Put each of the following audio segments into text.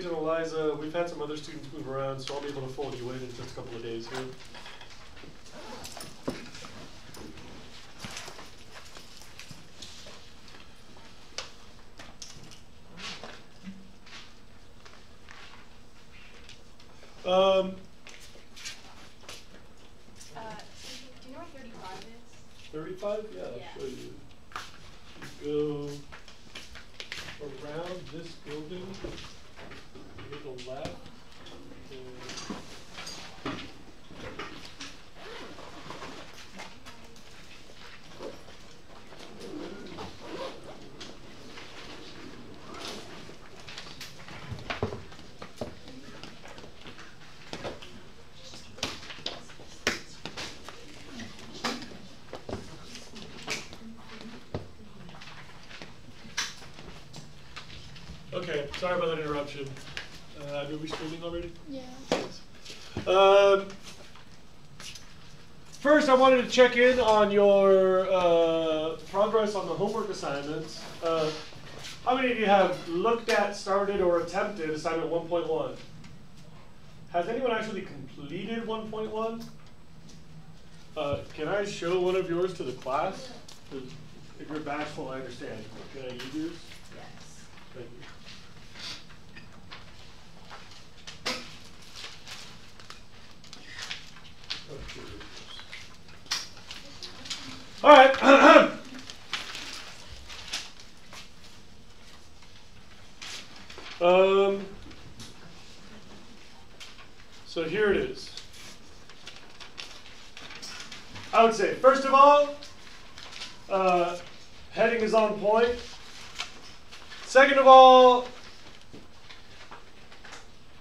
and Eliza. We've had some other students move around, so I'll be able to fold you in just a couple of days here. Do you know what 35 is? 35? Yeah, I'll show you. You go around this building, to the left. Okay, sorry about that interruption. Are we streaming already? Yeah. First, I wanted to check in on your progress on the homework assignments. How many of you have looked at, started, or attempted assignment 1.1? Has anyone actually completed 1.1? Can I show one of yours to the class? If you're bashful, I understand. Can I use yours? Yes. Thank you. All right. So here it is. I would say, first of all, heading is on point. Second of all,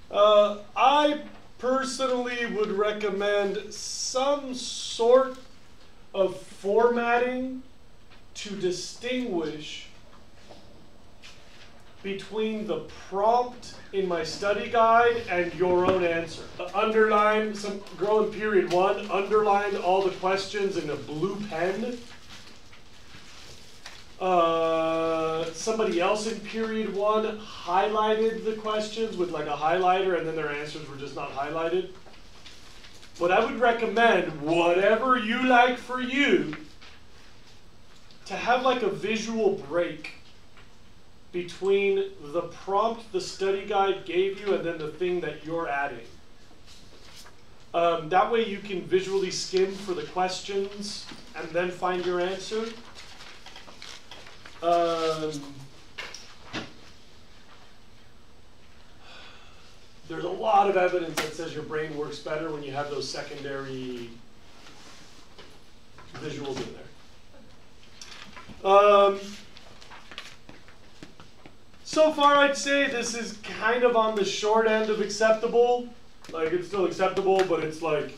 I personally would recommend some sort of formatting to distinguish between the prompt in my study guide and your own answer. Underline, some girl in period 1 underlined all the questions in a blue pen. Somebody else in period 1 highlighted the questions with like a highlighter, and then their answers were just not highlighted. But I would recommend, whatever you like for you, to have like a visual break between the prompt the study guide gave you and then the thing that you're adding. That way you can visually skim for the questions and then find your answer. There's a lot of evidence that says your brain works better when you have those secondary visuals in there. So far, I'd say this is kind of on the short end of acceptable. Like, it's still acceptable, but it's like,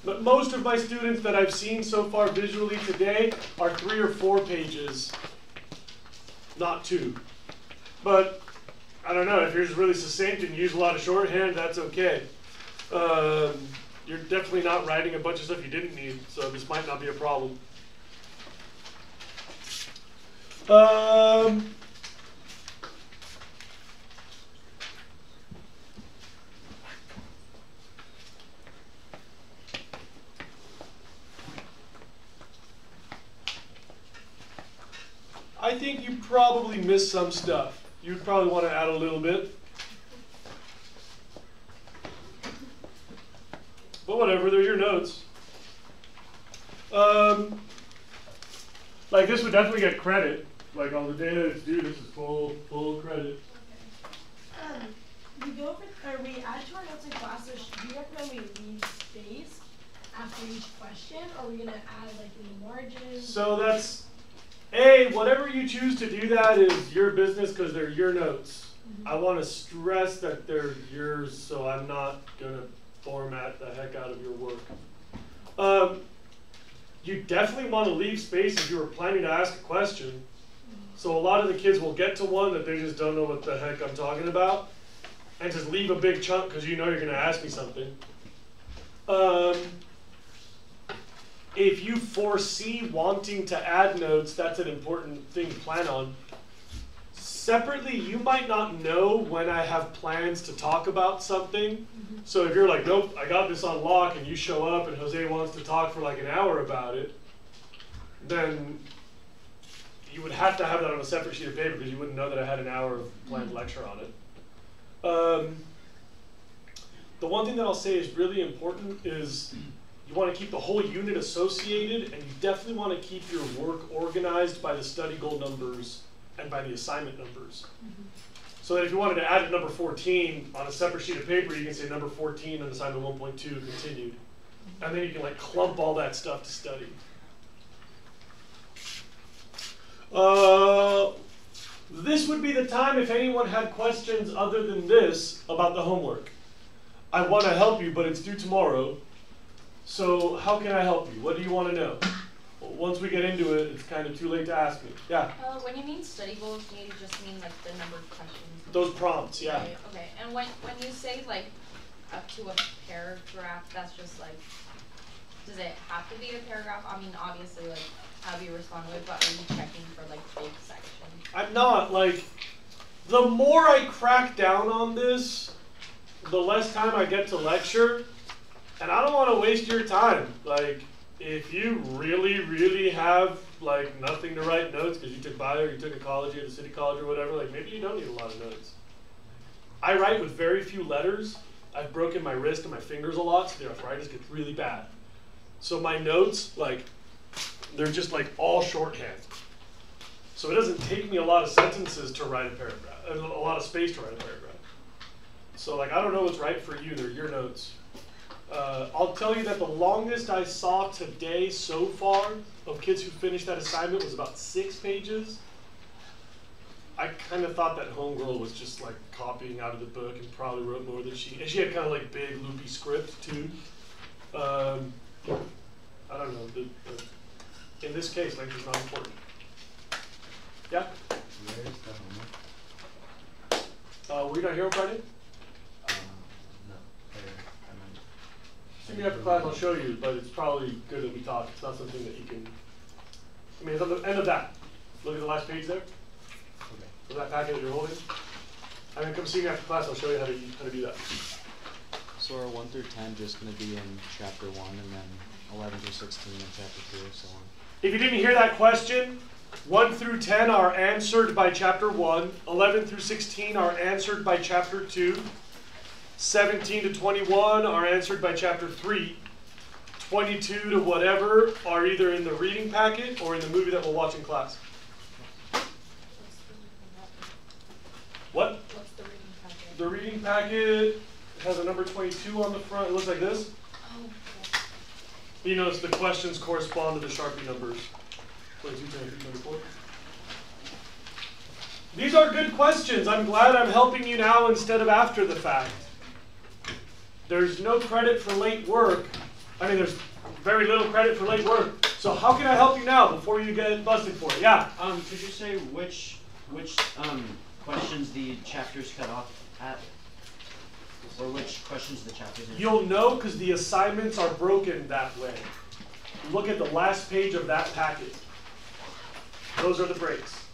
but most of my students that I've seen so far visually today are 3 or 4 pages, not 2. But I don't know, if you're just really succinct and use a lot of shorthand, that's okay. You're definitely not writing a bunch of stuff you didn't need, so this might not be a problem. I think you probably missed some stuff. You'd probably want to add a little bit. But whatever, they're your notes. Like this would definitely get credit. Like on the day that it's due, this is full credit. Okay. We go over, or we add to our notes in class, so do you recommend we leave space after each question, or are we going to add like in the margins? So that's, whatever you choose to do that is your business because they're your notes. Mm-hmm. I want to stress that they're yours, so I'm not going to format the heck out of your work. You definitely want to leave space if you were planning to ask a question. Mm-hmm. So a lot of the kids will get to one that they just don't know what the heck I'm talking about, and just leave a big chunk because you know you're going to ask me something. If you foresee wanting to add notes, that's an important thing to plan on. separately, you might not know when I have plans to talk about something. So if you're like, nope, I got this on lock, and you show up and Jose wants to talk for like an hour about it, then you would have to have that on a separate sheet of paper because you wouldn't know that I had an hour of planned lecture on it. The one thing that I'll say is really important is you want to keep the whole unit associated, and you definitely want to keep your work organized by the study goal numbers and by the assignment numbers. So that if you wanted to add number 14 on a separate sheet of paper, you can say number 14 on assignment 1.2 continued. And then you can like clump all that stuff to study. This would be the time if anyone had questions other than this about the homework. I want to help you, but it's due tomorrow. So how can I help you? What do you want to know? Well, once we get into it, it's kind of too late to ask me. Yeah? When you mean study goals, do you just mean like the number of questions? Those prompts, yeah. Okay, okay. And when you say like up to a paragraph, that's just like, does it have to be a paragraph? I mean, obviously, like, how do you respond to it, but are you checking for like big sections? I'm not, like, the more I crack down on this, the less time I get to lecture, and I don't want to waste your time. Like, if you really, really have, like, nothing to write notes because you took bio or you took ecology at the city college or whatever, like, maybe you don't need a lot of notes. I write with very few letters. I've broken my wrist and my fingers a lot, so the arthritis gets really bad. So my notes, like, they're just, like, all shorthand. So it doesn't take me a lot of sentences to write a paragraph, a lot of space to write a paragraph. So, like, I don't know what's right for you. They're your notes. I'll tell you that the longest I saw today so far of kids who finished that assignment was about 6 pages. I kind of thought that homegirl was just, like, copying out of the book and probably wrote more than she. And she had kind of, like, big, loopy script, too. I don't know. In this case, length is not important. Yeah? Where is the homework? Were you not here on Friday? No. Soon after class, I'll show you, but it's probably good that we talk. It's not something that you can. I mean, it's on the end of that. Look at the last page there. Okay. Of that packet that you're holding. And then come see me after class. I'll show you how to do that. So are 1 through 10 just going to be in chapter 1, and then 11 through 16 in chapter 2, and so on? If you didn't hear that question, 1 through 10 are answered by chapter 1. 11 through 16 are answered by chapter 2. 17 to 21 are answered by chapter 3. 22 to whatever are either in the reading packet or in the movie that we'll watch in class. What? What's the reading packet? The reading packet has a number 22 on the front. It looks like this. Oh, You notice the questions correspond to the Sharpie numbers. 22, 23, 24. These are good questions. I'm glad I'm helping you now instead of after the fact. There's no credit for late work. I mean, there's very little credit for late work. So how can I help you now before you get busted for it? Yeah? Could you say which questions the chapters cut off at? Or which questions the chapters in? You'll know because the assignments are broken that way. Look at the last page of that packet. Those are the breaks.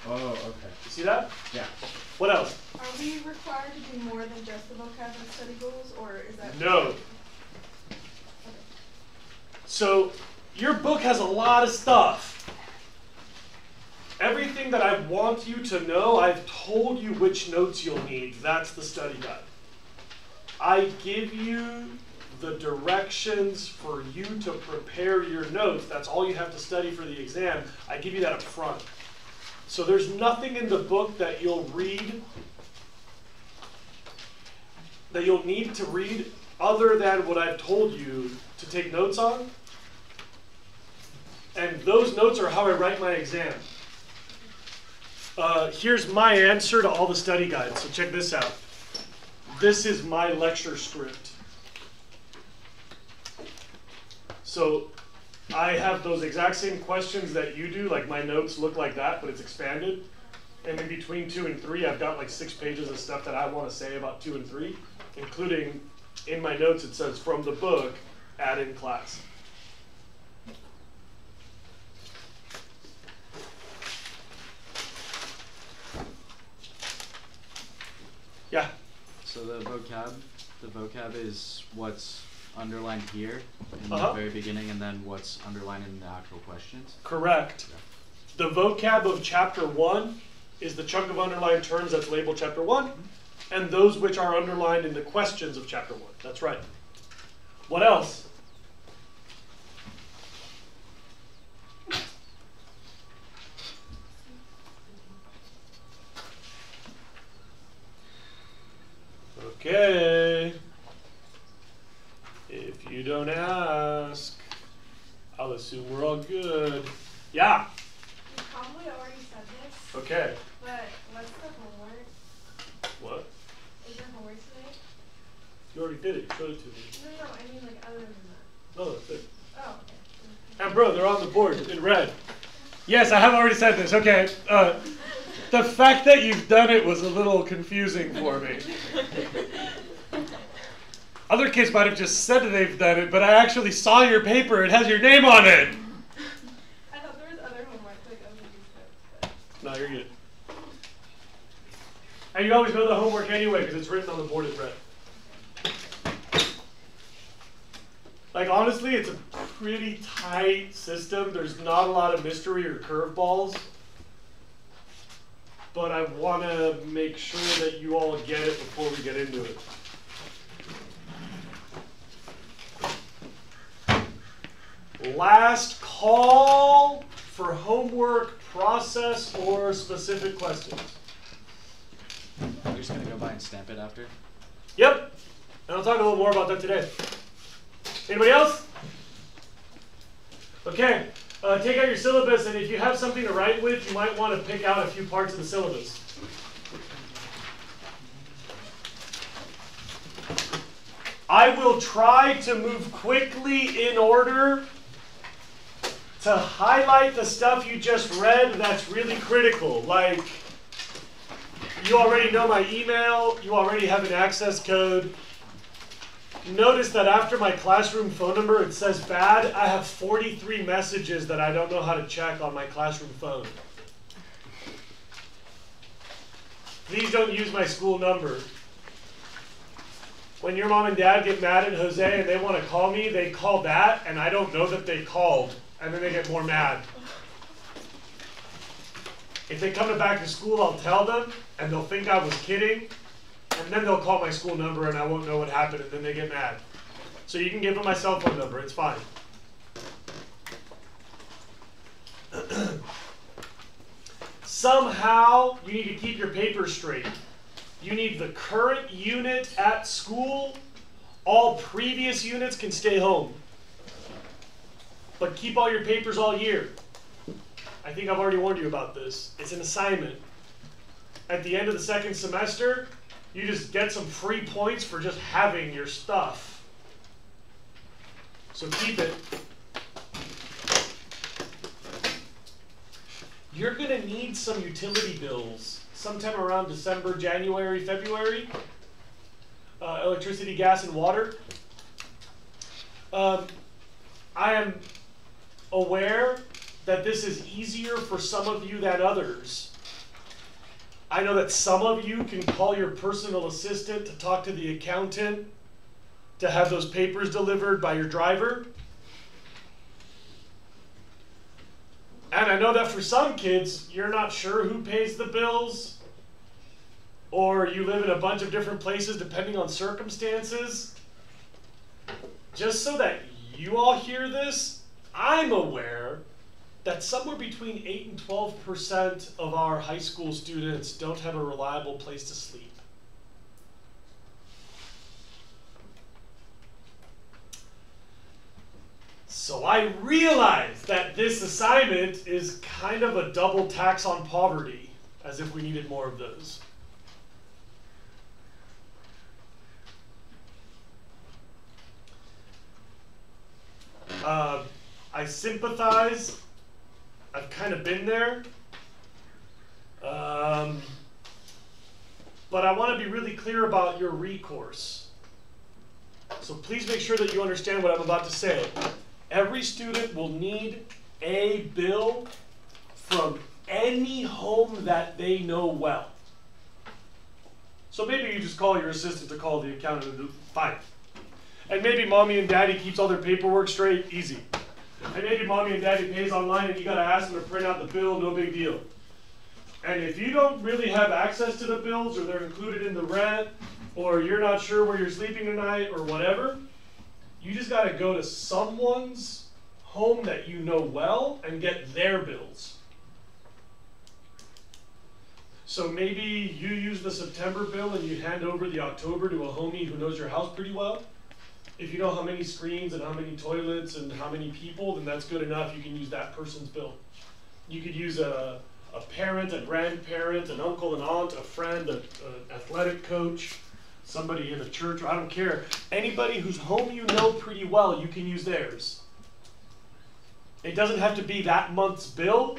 Oh, okay. You see that? Yeah. What else? Are we required to do more than just the vocab and study goals, or is that? No. So your book has a lot of stuff. Everything that I want you to know, I've told you which notes you'll need. That's the study guide. I give you the directions for you to prepare your notes. That's all you have to study for the exam. I give you that up front. So there's nothing in the book that you'll read, that you'll need to read other than what I've told you to take notes on. And those notes are how I write my exam. Here's my answer to all the study guides. So check this out. This is my lecture script. So I have those exact same questions that you do, like my notes look like that, but it's expanded. And in between 2 and 3, I've got like 6 pages of stuff that I want to say about 2 and 3, including in my notes it says from the book, add in class. Yeah. So the vocab is what's underlined here in Uh-huh. the very beginning, and then what's underlined in the actual questions. Correct. The vocab of chapter 1 is the chunk of underlined terms that's labeled chapter 1, and those which are underlined in the questions of chapter 1. That's right. What else? Okay. If you don't ask, I'll assume we're all good. Yeah. You probably already said this, Okay. but what's the homework? What? Is there homework today? You already did it. You showed it to me. No, I mean like other than that. No, that's it. Oh, okay. And bro, they're on the board in red. Yes, I have already said this. Okay. The fact that you've done it was a little confusing for me. Other kids might have just said that they've done it, but I actually saw your paper. It has your name on it. I thought there was other homework like other than these notes, but No, you're good. And you always know the homework anyway because it's written on the board in red. Like honestly, it's a pretty tight system. There's not a lot of mystery or curveballs. But I want to make sure that you all get it before we get into it. Last call for homework, process, or specific questions. We're just gonna go by and stamp it after. Yep. And I'll talk a little more about that today. Anybody else? Okay. Take out your syllabus, and if you have something to write with, you might want to pick out a few parts of the syllabus. I will try to move quickly in order to highlight the stuff you just read that's really critical. Like, you already know my email, you already have an access code. Notice that after my classroom phone number, it says bad. I have 43 messages that I don't know how to check on my classroom phone. Please don't use my school number. When your mom and dad get mad at Jose and they want to call me, they call that, and I don't know that they called, and then they get more mad. If they come back to school, I'll tell them, and they'll think I was kidding. And then they'll call my school number and I won't know what happened, and then they get mad. So you can give them my cell phone number, it's fine. Somehow, you need to keep your papers straight. You need the current unit at school. All previous units can stay home. But keep all your papers all year. I think I've already warned you about this. It's an assignment. At the end of the second semester, you just get some free points for just having your stuff. So keep it. You're going to need some utility bills sometime around December, January, February. Electricity, gas, and water. I am aware that this is easier for some of you than others. I know that some of you can call your personal assistant to talk to the accountant to have those papers delivered by your driver. And I know that for some kids, you're not sure who pays the bills, or you live in a bunch of different places depending on circumstances. Just so that you all hear this, I'm aware that somewhere between 8 and 12% of our high school students don't have a reliable place to sleep. So I realize that this assignment is kind of a double tax on poverty, as if we needed more of those. I sympathize. I've kind of been there. But I want to be really clear about your recourse. So please make sure that you understand what I'm about to say. Every student will need a bill from any home that they know well. So maybe you just call your assistant to call the accountant. Fine. And maybe mommy and daddy keeps all their paperwork straight. Easy. And maybe mommy and daddy pays online and you gotta ask them to print out the bill. No big deal. And if you don't really have access to the bills, or they're included in the rent, or you're not sure where you're sleeping tonight, or whatever, you just gotta go to someone's home that you know well and get their bills. So maybe you use the September bill and you hand over the October to a homie who knows your house pretty well. If you know how many screens and how many toilets and how many people, then that's good enough. You can use that person's bill. You could use a parent, a grandparent, an uncle, an aunt, a friend, an athletic coach, somebody in a church, I don't care. Anybody whose home you know pretty well, you can use theirs. It doesn't have to be that month's bill.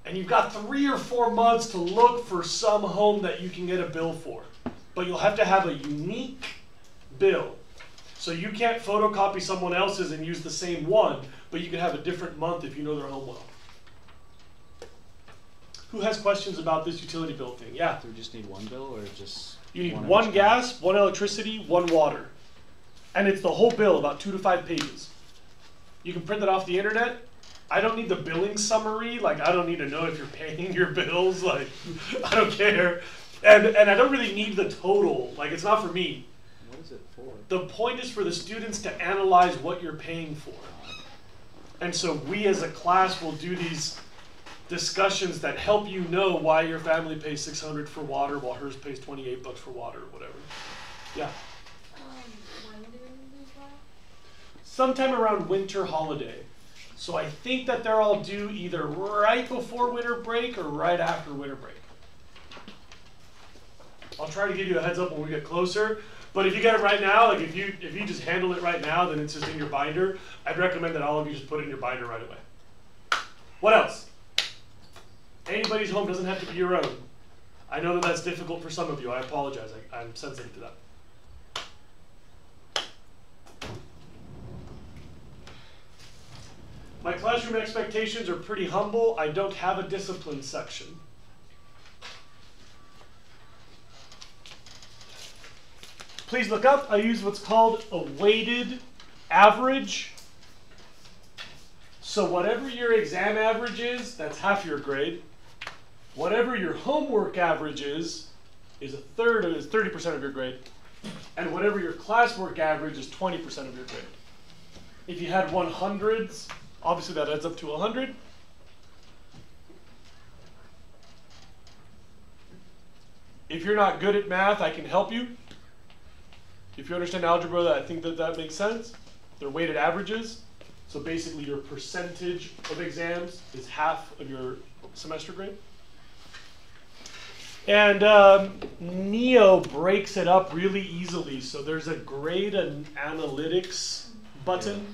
And you've got 3 or 4 months to look for some home that you can get a bill for. But you'll have to have a unique bill. So you can't photocopy someone else's and use the same one, but you can have a different month if you know their home well. Who has questions about this utility bill thing? Yeah? Do we just need one bill or just... You need one gas, one electricity, one water. And it's the whole bill, about 2 to 5 pages. You can print it off the internet. I don't need the billing summary. Like, I don't need to know if you're paying your bills. Like, I don't care. And I don't really need the total. Like, it's not for me. What is it for? The point is for the students to analyze what you're paying for. And so we as a class will do these discussions that help you know why your family pays $600 for water while hers pays $28 for water or whatever. Yeah? When do we lose that? Sometime around winter holiday. So I think that they're all due either right before winter break or right after winter break. I'll try to give you a heads up when we get closer. But if you get it right now, like if you just handle it right now, then it's just in your binder. I'd recommend that all of you just put it in your binder right away. What else? Anybody's home doesn't have to be your own. I know that that's difficult for some of you. I apologize. I'm sensitive to that. My classroom expectations are pretty humble. I don't have a discipline section. Please look up. I use what's called a weighted average. So whatever your exam average is, that's half your grade. Whatever your homework average is a third, is 30% of your grade. And whatever your classwork average is 20% of your grade. If you had 100s, obviously that adds up to 100. If you're not good at math, I can help you. If you understand algebra, I think that makes sense. They're weighted averages. So basically your percentage of exams is half of your semester grade. And NEO breaks it up really easily. So there's a grade and analytics button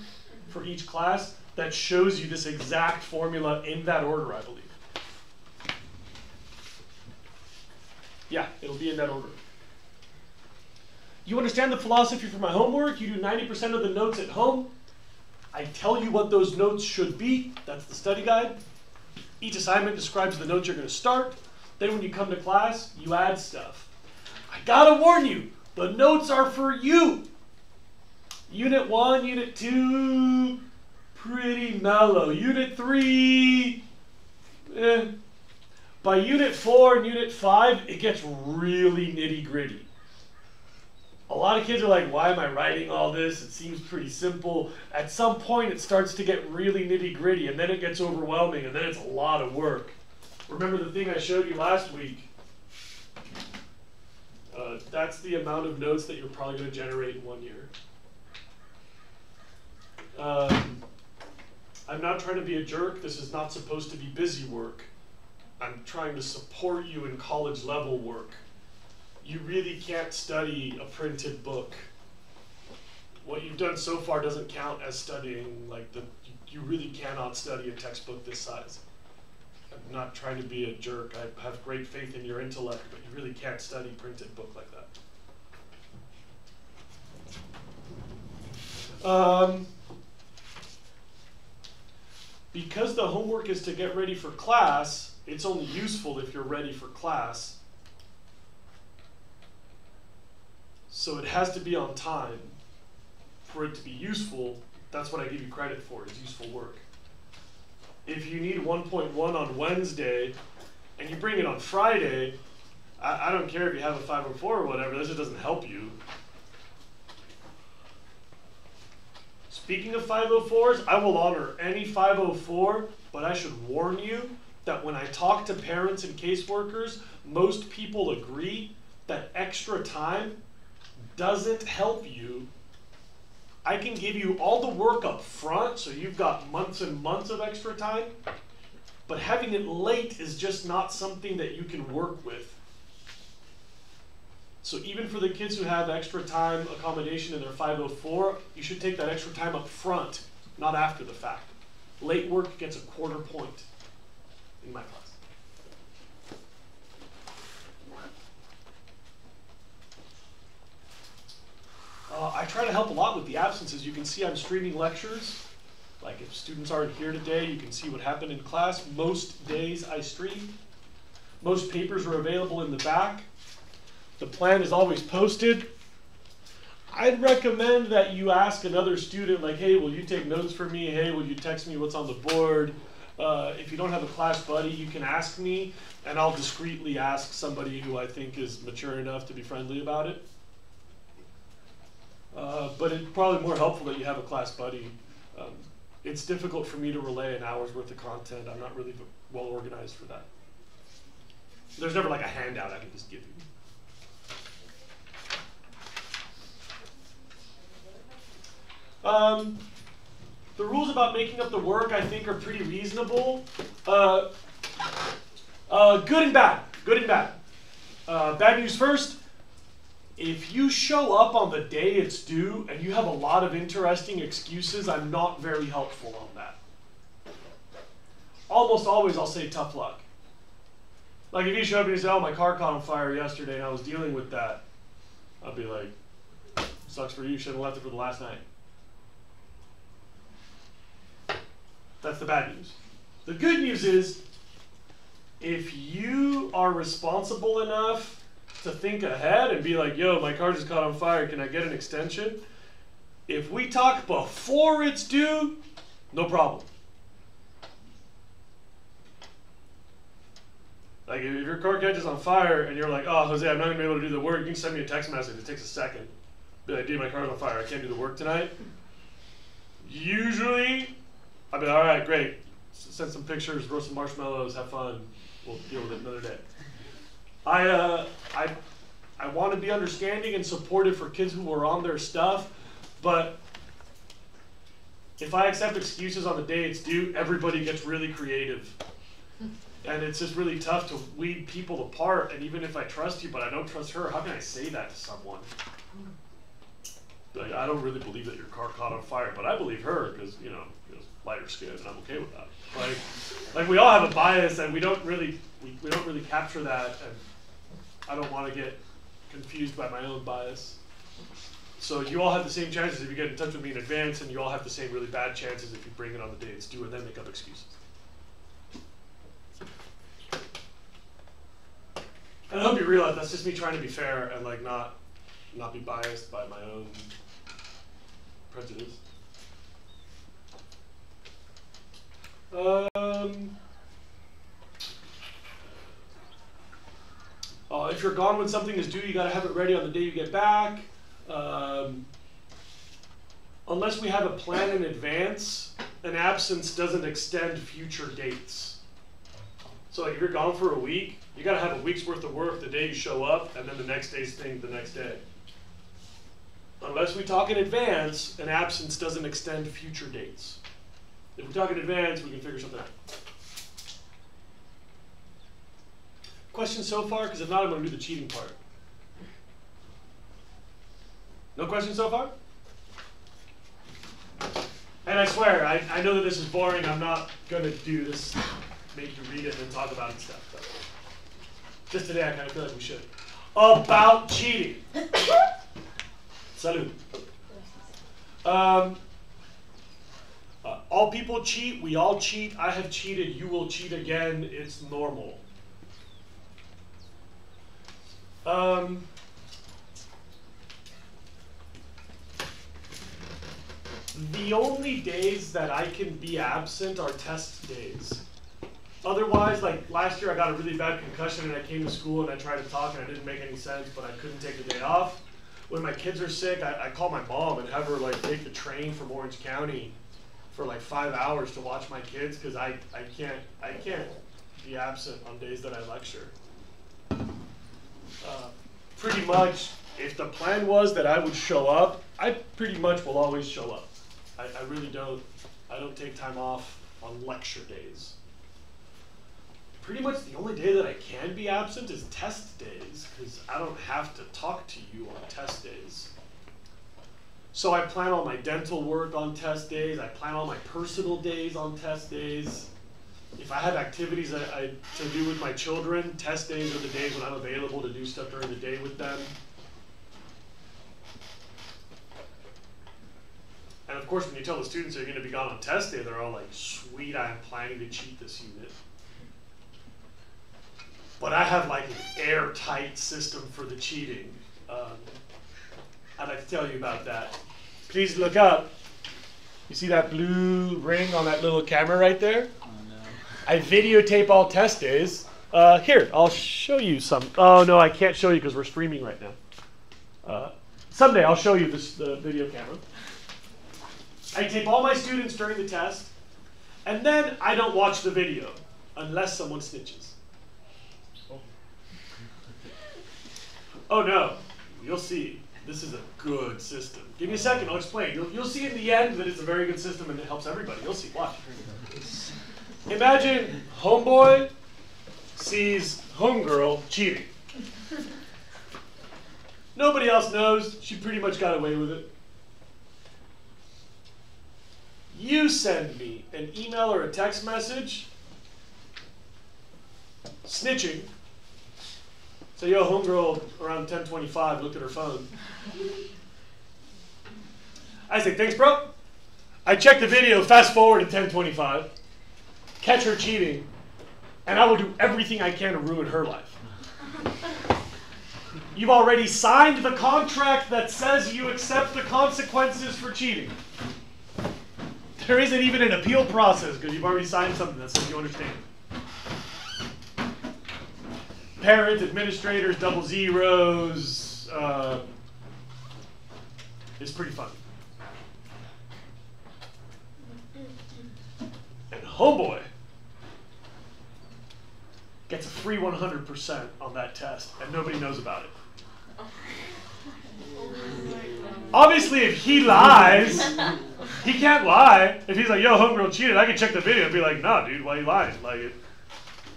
for each class that shows you this exact formula in that order, I believe. Yeah, it'll be in that order. You understand the philosophy for my homework? You do 90% of the notes at home. I tell you what those notes should be. That's the study guide. Each assignment describes the notes you're going to start. Then when you come to class, you add stuff. I gotta warn you, the notes are for you. Unit 1, Unit 2, pretty mellow. Unit 3, By Unit 4 and Unit 5, it gets really nitty-gritty. A lot of kids are like, why am I writing all this? It seems pretty simple. At some point, it starts to get really nitty-gritty, and then it gets overwhelming, and then it's a lot of work. Remember the thing I showed you last week? That's the amount of notes that you're probably going to generate in 1 year. I'm not trying to be a jerk. This is not supposed to be busy work. I'm trying to support you in college level work. You really can't study a printed book. What you've done so far doesn't count as studying. You really cannot study a textbook this size. I'm not trying to be a jerk. I have great faith in your intellect, but you really can't study a printed book like that. Because the homework is to get ready for class, it's only useful if you're ready for class. So it has to be on time for it to be useful. That's what I give you credit for, is useful work. If you need 1.1 on Wednesday and you bring it on Friday, I don't care if you have a 504 or whatever, this just doesn't help you. Speaking of 504s, I will honor any 504, but I should warn you that when I talk to parents and caseworkers, most people agree that extra time doesn't help you. I can give you all the work up front, so you've got months and months of extra time, but having it late is just not something that you can work with. So even for the kids who have extra time accommodation in their 504, you should take that extra time up front, not after the fact. Late work gets a quarter point in my class. I try to help a lot with the absences. You can see I'm streaming lectures. Like if students aren't here today, you can see what happened in class. Most days I stream. Most papers are available in the back. The plan is always posted. I'd recommend that you ask another student, like, hey, will you take notes for me? Hey, will you text me what's on the board? If you don't have a class buddy, you can ask me, and I'll discreetly ask somebody who I think is mature enough to be friendly about it. But it's probably more helpful that you have a class buddy. It's difficult for me to relay an hour's worth of content. I'm not really well organized for that. There's never like a handout I can just give you. The rules about making up the work, I think, are pretty reasonable. Good and bad. Good and bad. Bad news first. If you show up on the day it's due and you have a lot of interesting excuses, I'm not very helpful on that. Almost always I'll say tough luck. Like if you show up and you say, oh, my car caught on fire yesterday and I was dealing with that, I'll be like, sucks for you, you should have left it for the last night. That's the bad news. The good news is, if you are responsible enough to think ahead and be like, yo, my car just caught on fire, can I get an extension? If we talk before it's due, no problem. Like if your car catches on fire and you're like, oh, Jose, I'm not gonna be able to do the work, you can send me a text message, it takes a second. Be like, dude, my car's on fire, I can't do the work tonight. Usually, I'll be like, all right, great. Send some pictures, roast some marshmallows, have fun. We'll deal with it another day. I want to be understanding and supportive for kids who are on their stuff, but if I accept excuses on the day it's due, everybody gets really creative. And it's just really tough to weed people apart, and even if I trust you, but I don't trust her, how can I say that to someone? Like, I don't really believe that your car caught on fire, but I believe her because, you know, lighter skin, and I'm okay with that. Like we all have a bias, and we don't really capture that, and I don't want to get confused by my own bias. So you all have the same chances if you get in touch with me in advance, and you all have the same really bad chances if you bring it on the day it's due and then make up excuses. And I hope you realize that's just me trying to be fair and like not be biased by my own prejudice. If you're gone when something is due, you gotta have it ready on the day you get back. Unless we have a plan in advance, an absence doesn't extend future dates. So like if you're gone for a week, you gotta have a week's worth of work the day you show up, and then the next day's thing the next day. Unless we talk in advance, an absence doesn't extend future dates. If we talk in advance, we can figure something out. Questions so far? Because if not, I'm going to do the cheating part. No questions so far? And I swear, I know that this is boring. I'm not going to do this, make you read it and then talk about it and stuff. But just today, I kind of feel like we should. About cheating. Salud. All people cheat, we all cheat, I have cheated, you will cheat again, it's normal. only days that I can be absent are test days. Otherwise, like last year I got a really bad concussion and I came to school and I tried to talk and it didn't make any sense, but I couldn't take the day off. When my kids are sick, I call my mom and have her like take the train from Orange County for like 5 hours to watch my kids because I can't be absent on days that I lecture. Pretty much, if the plan was that I would show up, I pretty much will always show up. I really don't. I don't take time off on lecture days. Pretty much the only day that I can be absent is test days, because I don't have to talk to you on test days. So I plan all my dental work on test days. I plan all my personal days on test days. If I have activities to do with my children, test days are the days when I'm available to do stuff during the day with them. And of course, when you tell the students they're going to be gone on test day, they're all like, sweet, I am planning to cheat this unit. But I have like an airtight system for the cheating. I'd like to tell you about that. Please look up. You see that blue ring on that little camera right there? Oh no. I videotape all test days. Here, I'll show you some. Oh no, I can't show you because we're streaming right now. Someday I'll show you the video camera. I tape all my students during the test, and then I don't watch the video unless someone snitches. Oh no, you'll see. This is a good system. Give me a second, I'll explain. You'll see in the end that it's a very good system and it helps everybody. You'll see, watch. Imagine homeboy sees homegirl cheating. Nobody else knows. She pretty much got away with it. You send me an email or a text message snitching. So, yo, homegirl around 10:25 looked at her phone. I say, thanks, bro. I check the video, fast forward to 10:25, catch her cheating, and I will do everything I can to ruin her life. You've already signed the contract that says you accept the consequences for cheating. There isn't even an appeal process because you've already signed something that says you understand. Parents, administrators, double zeros. It's pretty fun. And homeboy gets a free 100% on that test, and nobody knows about it. Obviously, if he lies, he can't lie. If he's like, yo, homegirl cheated, I can check the video and be like, no, dude, why are you lying? Like,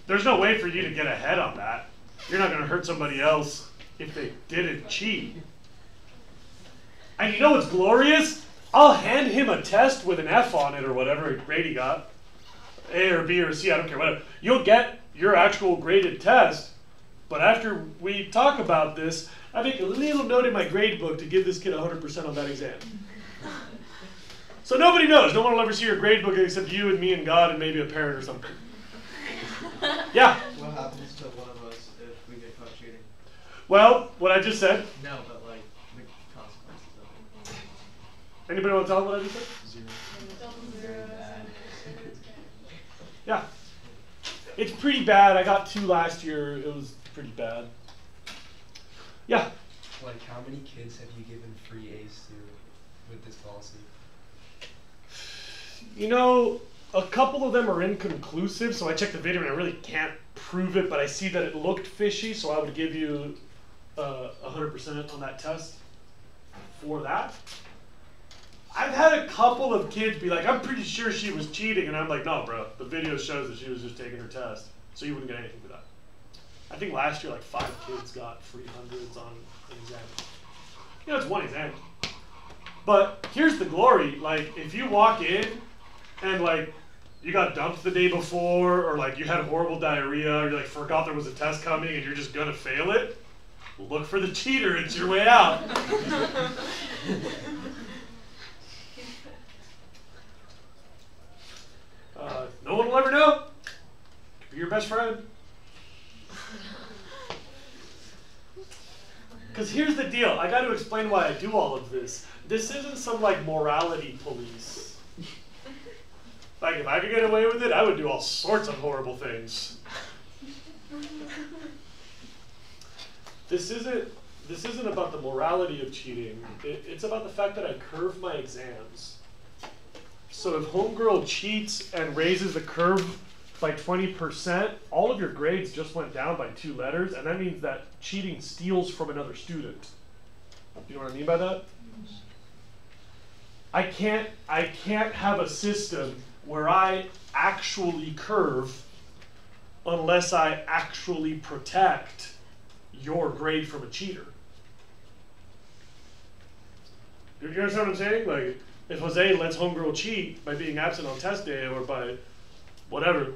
there's no way for you to get ahead on that. You're not going to hurt somebody else if they didn't cheat. And you know what's glorious? I'll hand him a test with an F on it or whatever grade he got. A or B or C, I don't care, whatever. You'll get your actual graded test. But after we talk about this, I make a little note in my grade book to give this kid 100% on that exam. So nobody knows. No one will ever see your grade book except you and me and God and maybe a parent or something. Yeah? What happens to one of us if we get caught cheating? Well, what I just said. No, but like the consequences of it. Anybody want to tell them what I just said? 0. Yeah. It's pretty bad. I got 2 last year. It was pretty bad. Yeah. Like, how many kids have you given free A's to with this policy? You know, a couple of them are inconclusive, so I checked the video and I really can't prove it, but I see that it looked fishy, so I would give you 100% on that test for that. I've had a couple of kids be like, I'm pretty sure she was cheating, and I'm like, no, bro, the video shows that she was just taking her test, so you wouldn't get anything for that. I think last year, like 5 kids got free hundreds on an exam. You know, it's one exam. But here's the glory, like, if you walk in and like, you got dumped the day before, or like you had horrible diarrhea, or you like forgot there was a test coming and you're just gonna fail it, look for the cheater, it's your way out. No one will ever know. Could be your best friend. Because here's the deal. I got to explain why I do all of this. This isn't some like morality police. Like if I could get away with it, I would do all sorts of horrible things. This isn't about the morality of cheating. It's about the fact that I curve my exams. So if homegirl cheats and raises the curve by 20%, all of your grades just went down by 2 letters, and that means that cheating steals from another student. You know what I mean by that? I can't have a system where I actually curve unless I actually protect your grade from a cheater. You understand what I'm saying? Like, if Jose lets homegirl cheat by being absent on test day or by whatever,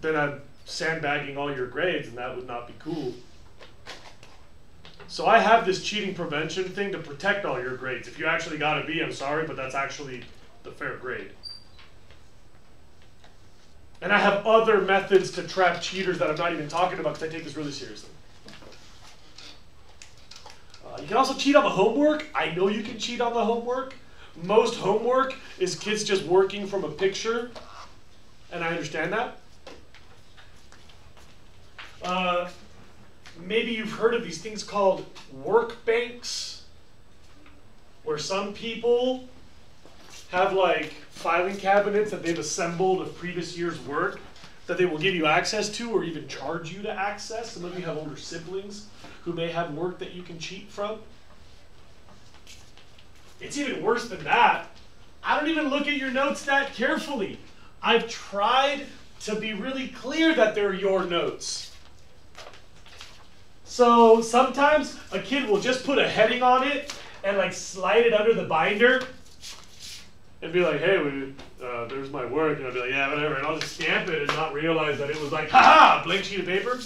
then I'm sandbagging all your grades, and that would not be cool. So I have this cheating prevention thing to protect all your grades. If you actually got a B, I'm sorry, but that's actually the fair grade. And I have other methods to trap cheaters that I'm not even talking about because I take this really seriously. You can also cheat on the homework. I know you can cheat on the homework. Most homework is kids just working from a picture, and I understand that. Maybe you've heard of these things called work banks, where some people have like filing cabinets that they've assembled of previous year's work that they will give you access to or even charge you to access. Some of you have older siblings who may have work that you can cheat from. It's even worse than that. I don't even look at your notes that carefully. I've tried to be really clear that they're your notes. So sometimes a kid will just put a heading on it and like slide it under the binder and be like, hey, there's my work. And I'll be like, yeah, whatever. And I'll just stamp it and not realize that it was like, ha-ha, blank sheet of paper.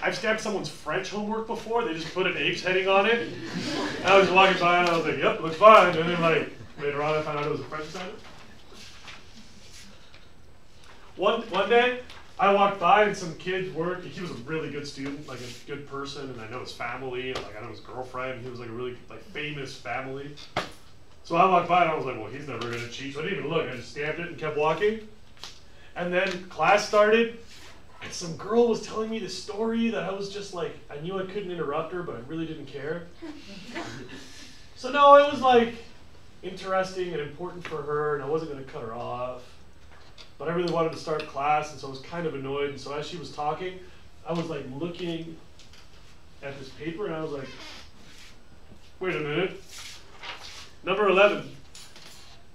I've stamped someone's French homework before. They just put an Apes heading on it. And I was walking by and I was like, yep, looks fine. And then like later on I found out it was a French assignment. One day, I walked by and some kid worked. He was a really good student, like a good person, and I know his family, and like I know his girlfriend. He was like a really like famous family. So I walked by and I was like, well, he's never gonna cheat. So I didn't even look. I just stamped it and kept walking. And then class started, and some girl was telling me this story that I was just like, I knew I couldn't interrupt her, but I really didn't care. So no, it was like interesting and important for her, and I wasn't gonna cut her off. But I really wanted to start class, and so I was kind of annoyed. And so as she was talking, I was like looking at this paper, and I was like, wait a minute. Number 11.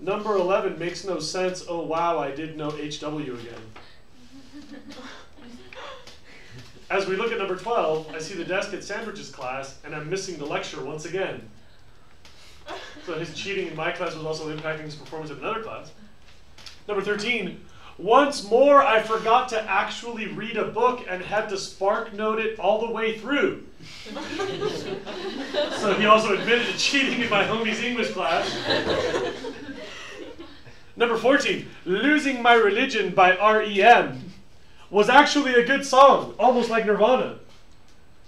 Number 11 makes no sense. Oh, wow, I did know HW again. As we look at number 12, I see the desk at Sandwich's class, and I'm missing the lecture once again. So his cheating in my class was also impacting his performance in another class. Number 13. Once more, I forgot to actually read a book and had to spark note it all the way through. So he also admitted to cheating in my homie's English class. Number 14, Losing My Religion by R.E.M. was actually a good song, almost like Nirvana.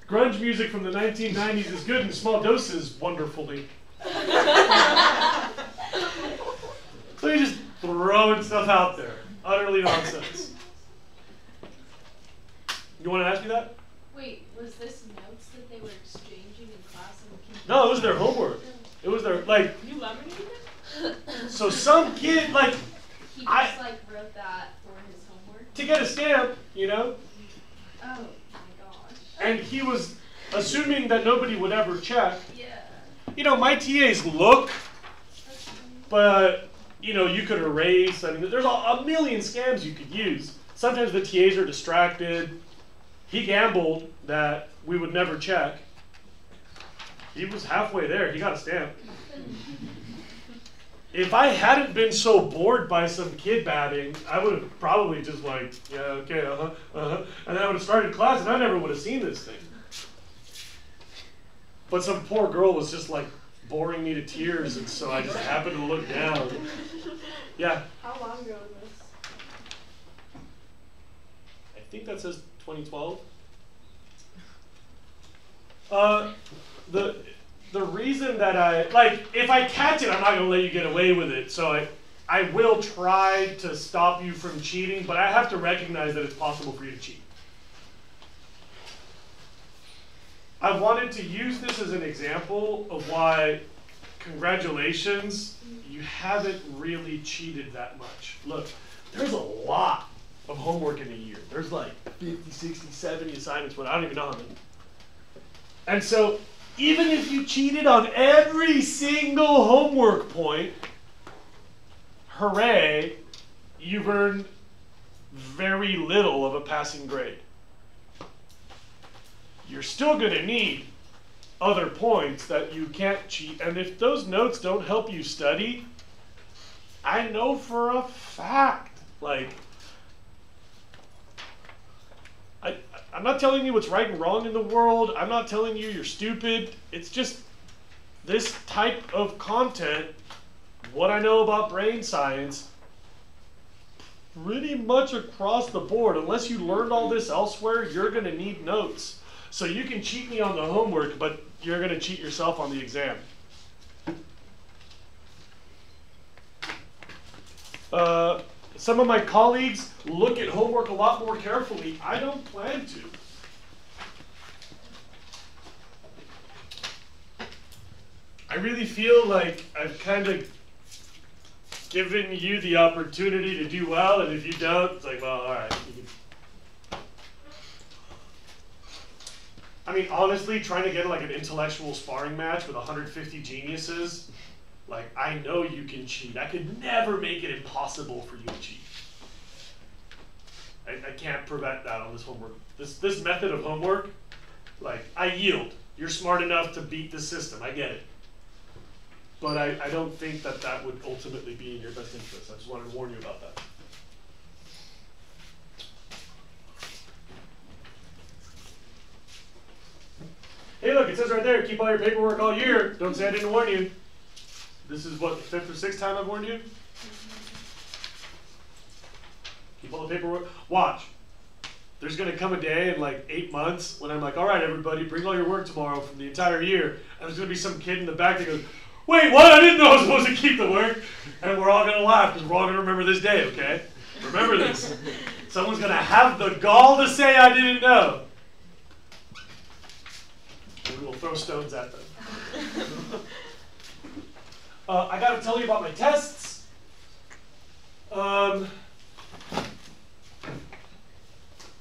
Grunge music from the 1990s is good in small doses, wonderfully. So you're just throwing stuff out there. Utterly nonsense. You want to ask me that? Wait, was this notes that they were exchanging in class? No, it was their homework. It was their, like... You laminated it? So some kid, like... He just, like, wrote that for his homework? To get a stamp, you know? Oh, my gosh. And he was assuming that nobody would ever check. Yeah. You know, my TAs look, but... You know, you could erase. I mean, there's a million scams you could use. Sometimes the TAs are distracted. He gambled that we would never check. He was halfway there. He got a stamp. If I hadn't been so bored by some kid batting, I would have probably just like, yeah, okay, and then I would have started class and I never would have seen this thing. But some poor girl was just like, boring me to tears, and so I just happened to look down. Yeah? How long ago was this? I think that says 2012. The reason that if I catch it, I'm not gonna let you get away with it. So I will try to stop you from cheating, but I have to recognize that it's possible for you to cheat. I wanted to use this as an example of why, congratulations, you haven't really cheated that much. Look, there's a lot of homework in a year. There's like 50, 60, 70 assignments, but I don't even know how many. And so, even if you cheated on every single homework point, hooray, you've earned very little of a passing grade. You're still going to need other points that you can't cheat. And if those notes don't help you study, I know for a fact, like, I'm not telling you what's right and wrong in the world. I'm not telling you you're stupid. It's just this type of content, what I know about brain science, pretty much across the board. Unless you learned all this elsewhere, you're going to need notes. So you can cheat me on the homework, but you're going to cheat yourself on the exam. Some of my colleagues look at homework a lot more carefully. I don't plan to. I really feel like I've kind of given you the opportunity to do well, and if you don't, it's like, well, all right. I mean, honestly, trying to get like an intellectual sparring match with 150 geniuses, like, I know you can cheat. I could never make it impossible for you to cheat. I can't prevent that on this homework. This method of homework, like, I yield. You're smart enough to beat the system. I get it. But I don't think that that would ultimately be in your best interest. I just wanted to warn you about that. Hey, look, it says right there, keep all your paperwork all year. Don't say I didn't warn you. This is what, the 5th or 6th time I've warned you? Keep all the paperwork. Watch. There's going to come a day in like 8 months when I'm like, all right, everybody, bring all your work tomorrow from the entire year. And there's going to be some kid in the back that goes, wait, what? I didn't know I was supposed to keep the work. And we're all going to laugh because we're all going to remember this day, okay? Remember this. Someone's going to have the gall to say I didn't know. And we will throw stones at them. I got to tell you about my tests.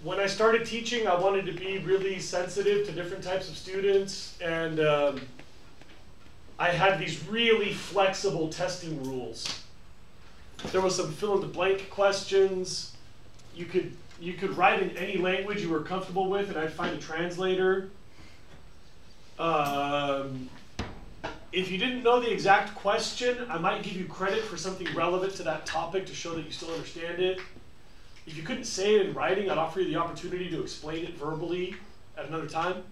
When I started teaching, I wanted to be really sensitive to different types of students, and I had these really flexible testing rules. There was some fill-in-the-blank questions. You could write in any language you were comfortable with, and I'd find a translator. If you didn't know the exact question, I might give you credit for something relevant to that topic to show that you still understand it. If you couldn't say it in writing, I'd offer you the opportunity to explain it verbally at another time.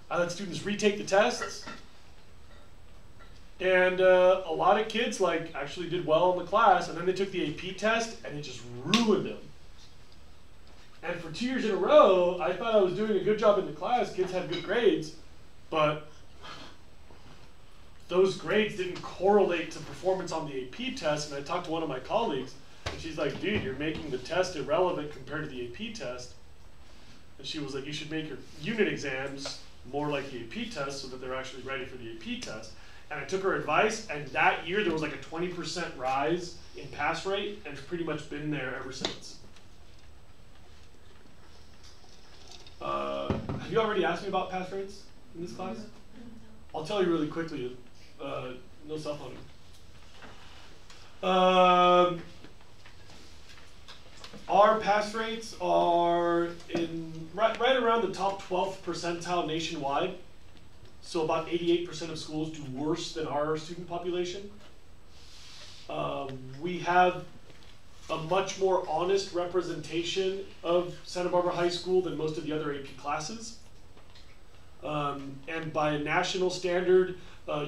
I let students retake the tests. And a lot of kids actually did well in the class, and then they took the AP test, and it just ruined them. And for 2 years in a row, I thought I was doing a good job in the class. Kids had good grades, but those grades didn't correlate to performance on the AP test. And I talked to one of my colleagues, and she's like, dude, you're making the test irrelevant compared to the AP test. And she was like, you should make your unit exams more like the AP test so that they're actually ready for the AP test. And I took her advice, and that year there was like a 20% rise in pass rate, and it's pretty much been there ever since. Have you already asked me about pass rates in this class? I'll tell you really quickly. No cell phone. Our pass rates are in right around the top 12th percentile nationwide. So about 88% of schools do worse than our student population. We have a much more honest representation of Santa Barbara High School than most of the other AP classes. And by a national standard,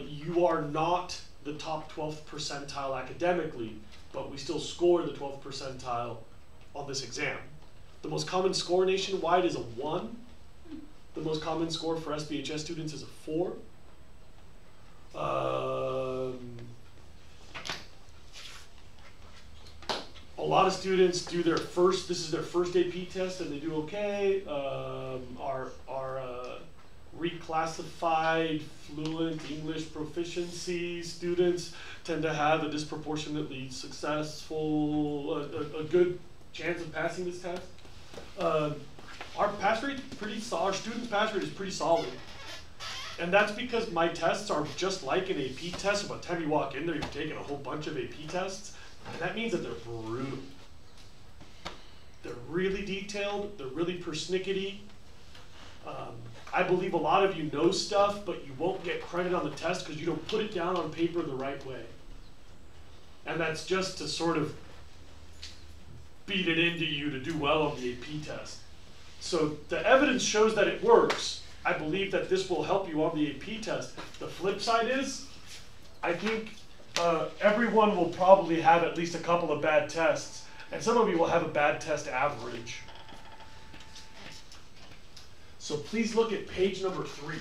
you are not the top 12th percentile academically, but we still score the 12th percentile on this exam. The most common score nationwide is a 1. The most common score for SBHS students is a 4. A lot of students do their first, this is their first AP test and they do okay. Our reclassified fluent English proficiency students tend to have a disproportionately successful, a good chance of passing this test. Our pass rate is pretty solid, our student pass rate is pretty solid. And that's because my tests are just like an AP test. So by the time you walk in there, you've taken a whole bunch of AP tests. And that means that they're brutal. They're really detailed, they're really persnickety. I believe a lot of you know stuff, but you won't get credit on the test because you don't put it down on paper the right way. And that's just to sort of beat it into you to do well on the AP test. So the evidence shows that it works. I believe that this will help you on the AP test. The flip side is, I think everyone will probably have at least a couple of bad tests, and some of you will have a bad test average. So please look at page number 3.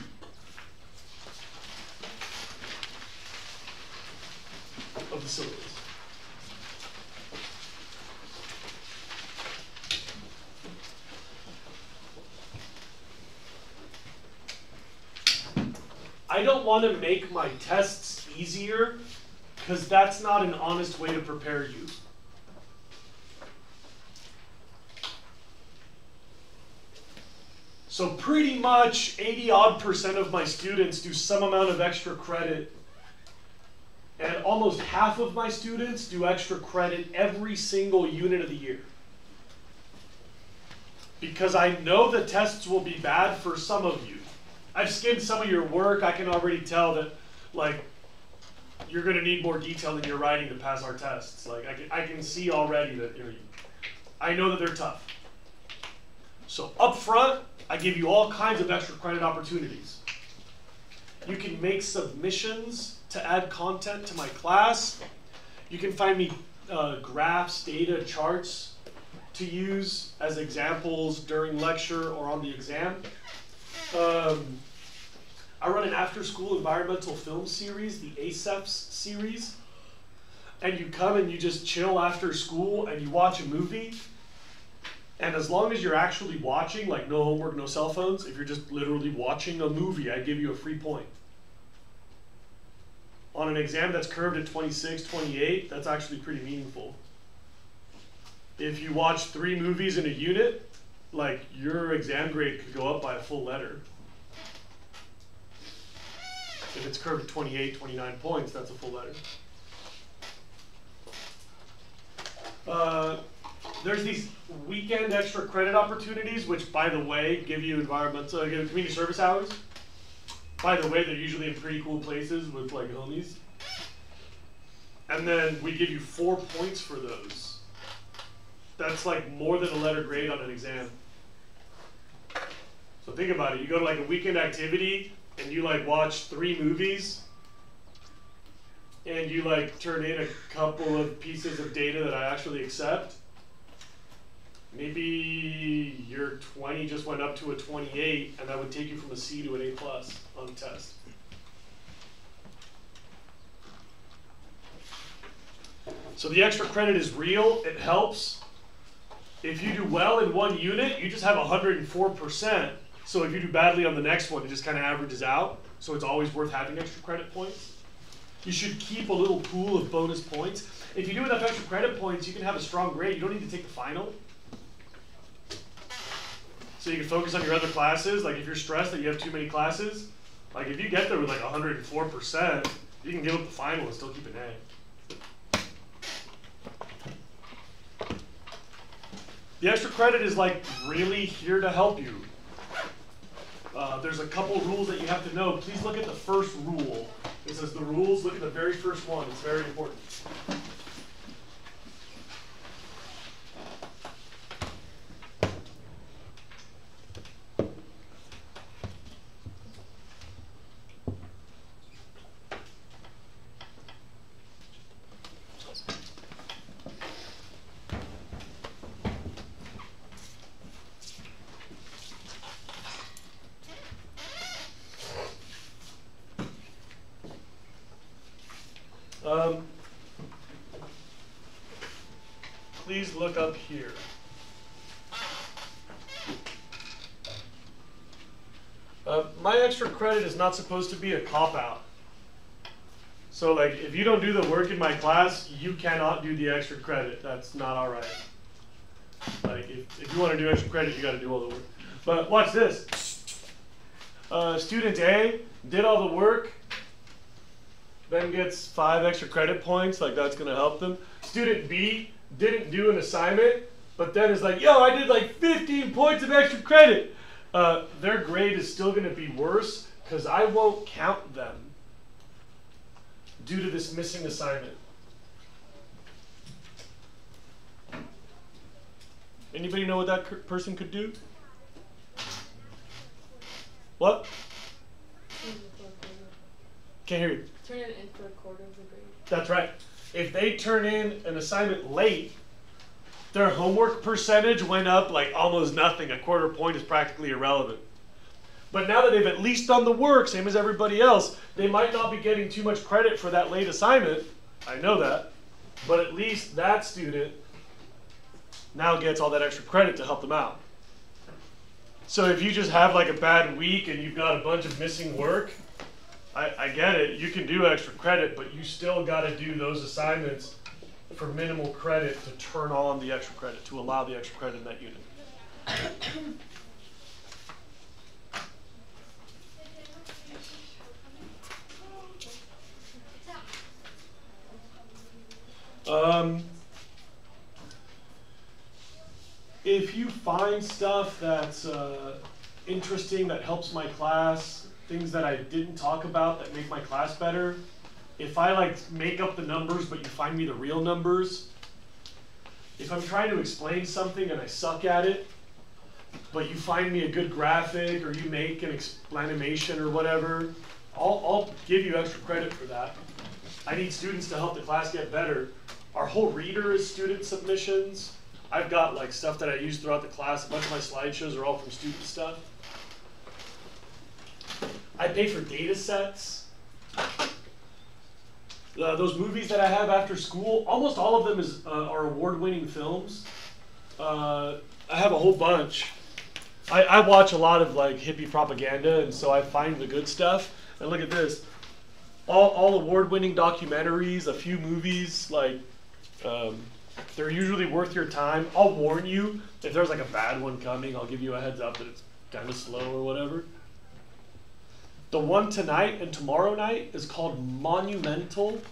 Of the syllabus. I don't want to make my tests easier because that's not an honest way to prepare you. So pretty much 80-odd% of my students do some amount of extra credit, and almost half of my students do extra credit every single unit of the year. Because I know the tests will be bad for some of you. I've skimmed some of your work. I can already tell that, like, you're going to need more detail in your writing to pass our tests. Like, I can see already that I know that they're tough. So up front, I give you all kinds of extra credit opportunities. You can make submissions to add content to my class. You can find me graphs, data, charts to use as examples during lecture or on the exam. I run an after-school environmental film series, the ASEPS series. And you come and you just chill after school and you watch a movie. And as long as you're actually watching, like no homework, no cell phones, if you're just literally watching a movie, I give you a free point. On an exam that's curved at 26, 28, that's actually pretty meaningful. If you watch 3 movies in a unit, like your exam grade could go up by a full letter. If it's curved at 28, 29 points, that's a full letter. There's these weekend extra credit opportunities, which, by the way, give you community service hours. By the way, they're usually in pretty cool places with like homies. And then we give you 4 points for those. That's like more than a letter grade on an exam. So think about it. You go to like a weekend activity and you like watch 3 movies and you like turn in a couple of pieces of data that I actually accept. Maybe your 20 just went up to a 28, and that would take you from a C to an A+ on the test. So the extra credit is real, it helps. If you do well in one unit, you just have 104%. So if you do badly on the next one, it just kind of averages out. So it's always worth having extra credit points. You should keep a little pool of bonus points. If you do enough extra credit points, you can have a strong grade. You don't need to take the final. So you can focus on your other classes. Like if you're stressed that you have too many classes, like if you get there with like 104%, you can give up the final and still keep an A. The extra credit is like really here to help you. There's a couple rules that you have to know. Please look at the first rule. It says the rules, look at the very first one. It's very important. Please look up here. My extra credit is not supposed to be a cop-out. So like, if you don't do the work in my class, you cannot do the extra credit. That's not all right. Like, if you want to do extra credit, you got to do all the work. But watch this. Student A did all the work, then gets 5 extra credit points. Like, that's going to help them. Student B didn't do an assignment, but then is like, yo, I did like 15 points of extra credit. Their grade is still going to be worse because I won't count them due to this missing assignment. Anybody know what that person could do? What? Can't hear you. Turn it in for a quarter of the grade. That's right. If they turn in an assignment late, their homework percentage went up like almost nothing. A quarter point is practically irrelevant. But now that they've at least done the work, same as everybody else, they might not be getting too much credit for that late assignment. I know that. But at least that student now gets all that extra credit to help them out. So if you just have like a bad week and you've got a bunch of missing work, I get it. You can do extra credit, but you still got to do those assignments for minimal credit to turn on the extra credit, to allow the extra credit in that unit. If you find stuff that's interesting, that helps my class, things that I didn't talk about that make my class better, if I like make up the numbers but you find me the real numbers, if I'm trying to explain something and I suck at it, but you find me a good graphic or you make an explanation or whatever, I'll give you extra credit for that. I need students to help the class get better. Our whole reader is student submissions. I've got like stuff that I use throughout the class. A bunch of my slideshows are all from student stuff. I pay for data sets. Those movies that I have after school, almost all of them are award-winning films. I have a whole bunch. I watch a lot of like hippie propaganda, and so I find the good stuff. And look at this. All award-winning documentaries, a few movies, like they're usually worth your time. I'll warn you if there's like a bad one coming. I'll give you a heads up that it's kind of slow or whatever. The one tonight and tomorrow night is called Monumental.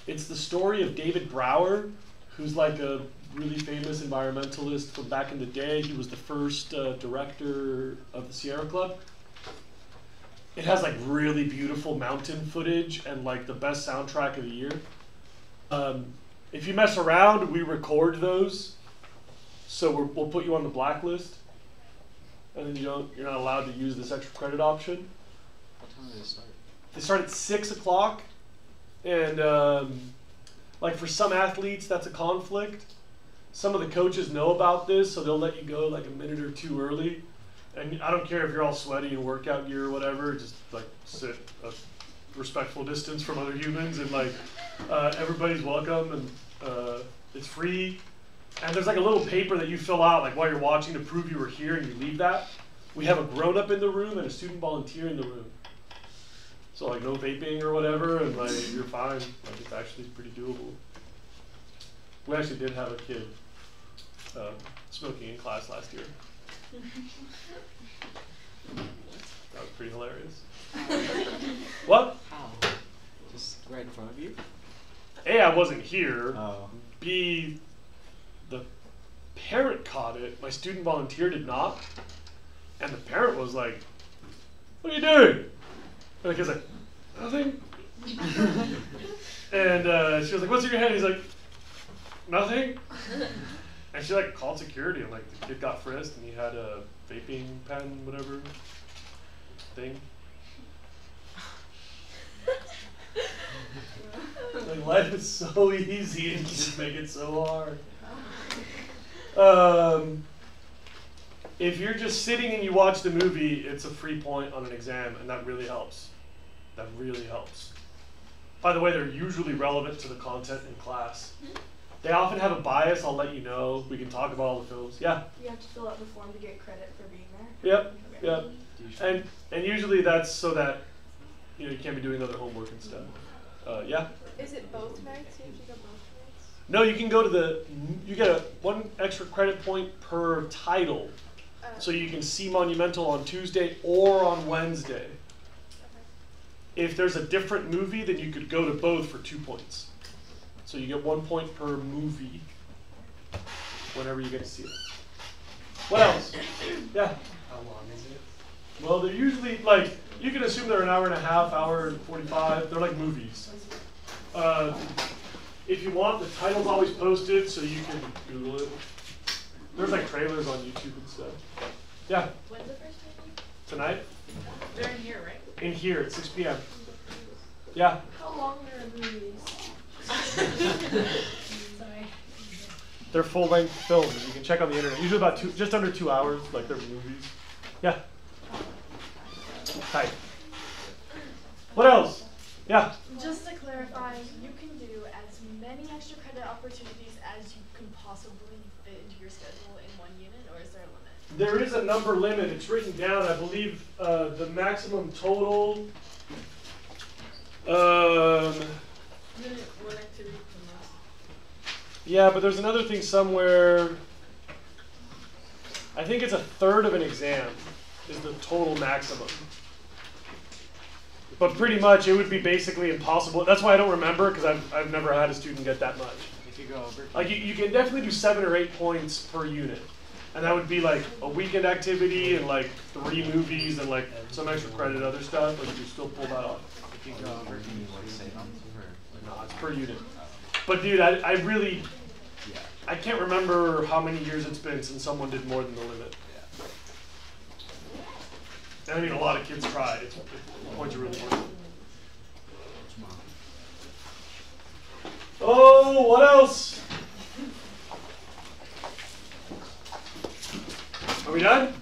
It's the story of David Brower, who's like a really famous environmentalist from back in the day. He was the first director of the Sierra Club. It has like really beautiful mountain footage and like the best soundtrack of the year. If you mess around, we record those, so we'll put you on the blacklist, and then you're not allowed to use this extra credit option. What time do they start? They start at 6 o'clock, and like for some athletes, that's a conflict. Some of the coaches know about this, so they'll let you go like a minute or two early. And I don't care if you're all sweaty in workout gear or whatever, just like sit a respectful distance from other humans, and like everybody's welcome, and it's free. And there's like a little paper that you fill out like while you're watching to prove you were here, and you leave that. We have a grown-up in the room and a student volunteer in the room. So like no vaping or whatever, and like you're fine. Like it's actually pretty doable. We actually did have a kid smoking in class last year. That was pretty hilarious. What? How? Just right in front of you? A, I wasn't here. Oh. B, the parent caught it. My student volunteer did not. And the parent was like, "What are you doing?" And the kid's like, "Nothing." And she was like, "What's in your hand?" He's like, "Nothing." And she like called security, and like the kid got frisked, and he had a vaping pen, whatever thing. Like life is so easy, and you just make it so hard. If you're just sitting and you watch the movie, it's a free point on an exam, and that really helps. That really helps. By the way, they're usually relevant to the content in class. They often have a bias, I'll let you know. We can talk about all the films. Yeah? You have to fill out the form to get credit for being there? Yep, Okay. yep. And usually that's so that, you know, you can't be doing other homework and stuff. Yeah? Is it both nights? You have to go both nights? No, you can go to you get one extra credit point per title. So you can see Monumental on Tuesday or on Wednesday. If there's a different movie, then you could go to both for 2 points. So you get 1 point per movie whenever you get to see it. What else? Yeah? How long is it? Well, they're usually, like, you can assume they're an hour and a half, hour and 45. They're like movies. If you want, the title's always posted, so you can Google it. There's like trailers on YouTube and stuff. Yeah? When's the first movie? Tonight? They're in here, right? In here at 6 p.m. Yeah? How long are movies? Sorry. They're full-length films. You can check on the internet. Usually about just under 2 hours, like they're movies. Yeah? Hi. What else? Yeah? Just to clarify, you can do as many extra credit opportunities as you can possibly fit into your schedule in one unit, or is there a limit? There is a number limit. It's written down. I believe the maximum total. One activity per month. Yeah, but there's another thing somewhere. I think it's a third of an exam is the total maximum. But pretty much it would be basically impossible. That's why I don't remember, because I've never had a student get that much. If you go over. Like you can definitely do 7 or 8 points per unit. And that would be like a weekend activity and like 3 movies and like some extra credit other stuff, but you can still pull that off. If you go over, can you like say them? No, it's per unit. But dude, I really, Yeah. I can't remember how many years it's been since someone did more than the limit. And I mean, a lot of kids tried. The points are really important. Oh, what else? Are we done?